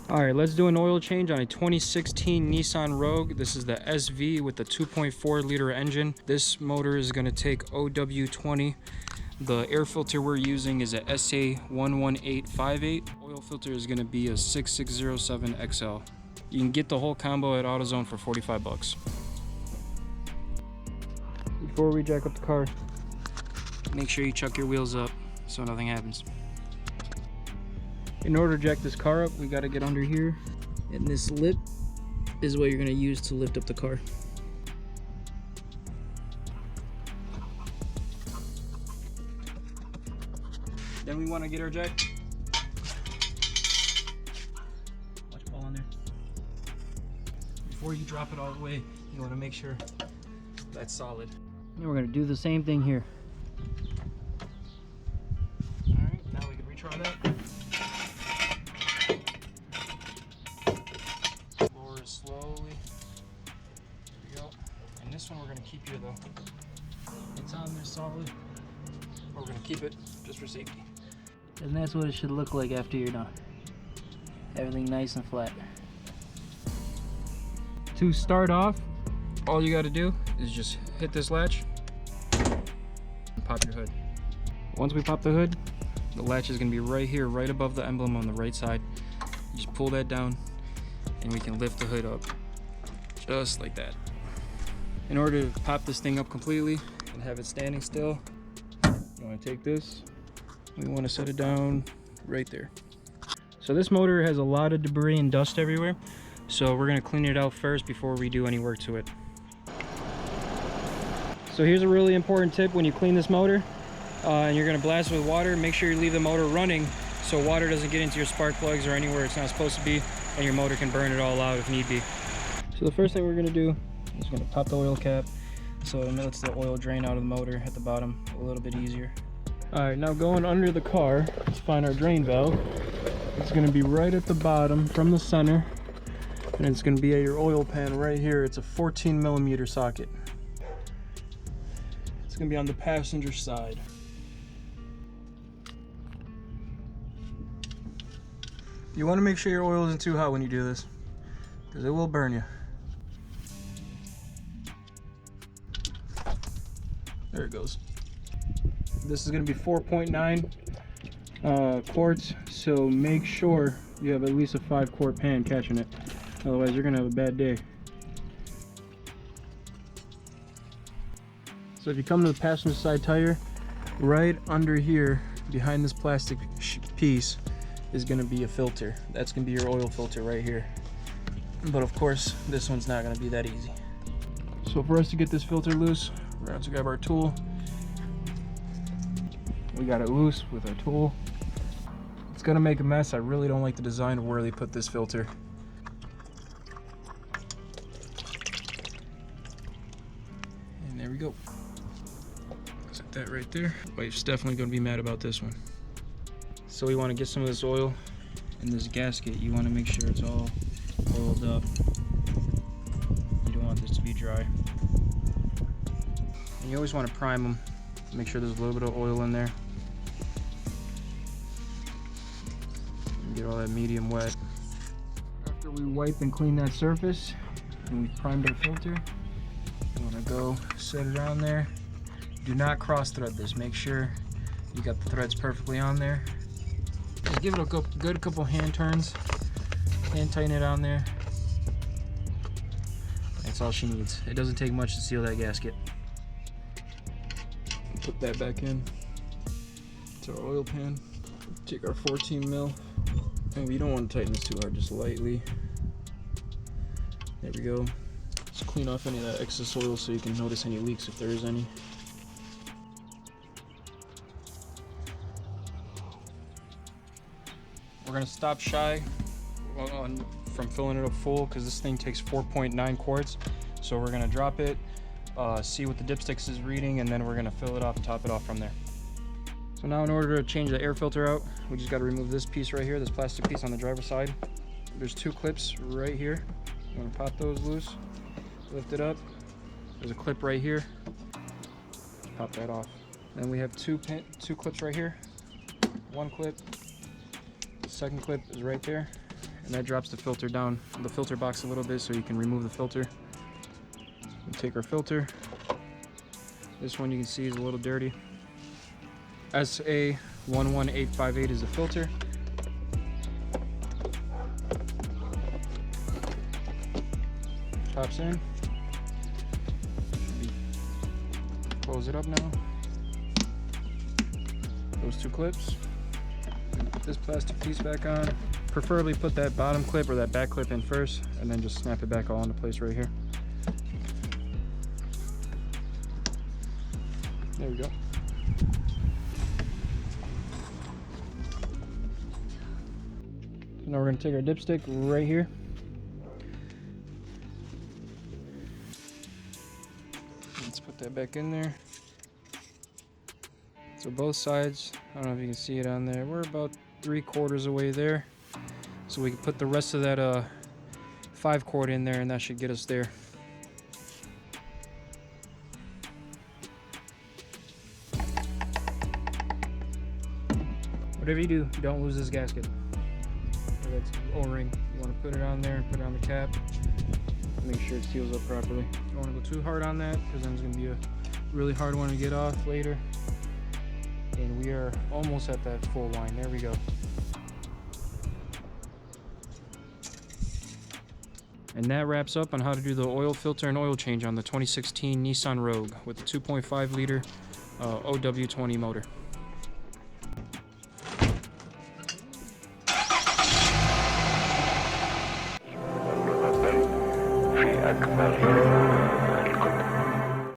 All right, let's do an oil change on a 2016 Nissan Rogue. This is the SV with the 2.4 liter engine. This motor is gonna take OW20. The air filter we're using is a SA11858. Oil filter is gonna be a 6607XL. You can get the whole combo at AutoZone for 45 bucks. Before we jack up the car, make sure you chuck your wheels up so nothing happens. In order to jack this car up, we gotta get under here, and this lip is what you're gonna use to lift up the car. Then we wanna get our jack. Watch it fall on there. Before you drop it all the way, you wanna make sure that's solid. And we're gonna do the same thing here. All right, now we can retry that. Lower it slowly. There we go. And this one we're gonna keep here though. It's on there solid. We're gonna keep it just for safety. And that's what it should look like after you're done. Everything nice and flat. To start off, all you gotta do is just hit this latch and pop your hood. Once we pop the hood, the latch is gonna be right here, right above the emblem on the right side. You just pull that down and we can lift the hood up, just like that. In order to pop this thing up completely and have it standing still, you wanna take this, we wanna set it down right there. So this motor has a lot of debris and dust everywhere, so we're gonna clean it out first before we do any work to it. So here's a really important tip when you clean this motor and you're gonna blast it with water. Make sure you leave the motor running so water doesn't get into your spark plugs or anywhere it's not supposed to be, and your motor can burn it all out if need be. So the first thing we're gonna do is gonna pop the oil cap so it lets the oil drain out of the motor at the bottom a little bit easier. All right, now going under the car, let's find our drain valve. It's gonna be right at the bottom from the center, and it's gonna be at your oil pan right here. It's a 14mm socket. It's gonna be on the passenger side. You wanna make sure your oil isn't too hot when you do this, because it will burn you. There it goes. This is gonna be 4.9 quarts, so make sure you have at least a 5-quart pan catching it. Otherwise you're gonna have a bad day. So if you come to the passenger side tire, right under here, behind this plastic piece, is gonna be a filter. That's gonna be your oil filter right here. But of course, this one's not gonna be that easy. So for us to get this filter loose, we're gonna have to grab our tool. We got it loose with our tool. It's gonna make a mess. I really don't like the design of where they put this filter. And there we go. Set that right there. Wife's definitely gonna be mad about this one. So we wanna get some of this oil in this gasket. You wanna make sure it's all oiled up. You don't want this to be dry. And you always wanna prime them. Make sure there's a little bit of oil in there. And get all that medium wet. After we wipe and clean that surface, and we've primed our filter, you wanna go set it on there. Do not cross thread this. Make sure you got the threads perfectly on there. Just give it a good couple hand turns. Hand tighten it on there. That's all she needs. It doesn't take much to seal that gasket. Put that back in to our oil pan. Take our 14mm, and we don't want to tighten this too hard, just lightly. There we go. Just clean off any of that excess oil so you can notice any leaks if there is any. We're gonna stop shy from filling it up full because this thing takes 4.9 quarts. So we're gonna drop it, see what the dipsticks is reading, and then we're gonna fill it off and top it off from there. So now in order to change the air filter out, we just gotta remove this piece right here, this plastic piece on the driver's side. There's 2 clips right here. You wanna pop those loose, lift it up. There's a clip right here. Pop that off. Then we have two clips right here. 1 clip. The 2nd clip is right there. and that drops the filter down the filter box a little bit so you can remove the filter. We'll take our filter. This one you can see is a little dirty. SA11858 is the filter. Pops in. Close it up now. Those two clips. Put this plastic piece back on. Preferably put that bottom clip or that back clip in first, and then just snap it back all into place right here. There we go. So now we're going to take our dipstick right here. Let's put that back in there. So both sides, I don't know if you can see it on there, we're about 3/4 away there. So we can put the rest of that 5 cord in there, and that should get us there. Whatever you do, don't lose this gasket. So that's O-ring. You want to put it on there and put it on the cap. Make sure it seals up properly. You don't want to go too hard on that, because then it's going to be a really hard one to get off later. And we are almost at that full line. There we go. And that wraps up on how to do the oil filter and oil change on the 2016 Nissan Rogue with the 2.5 liter OW20 motor. في أكمل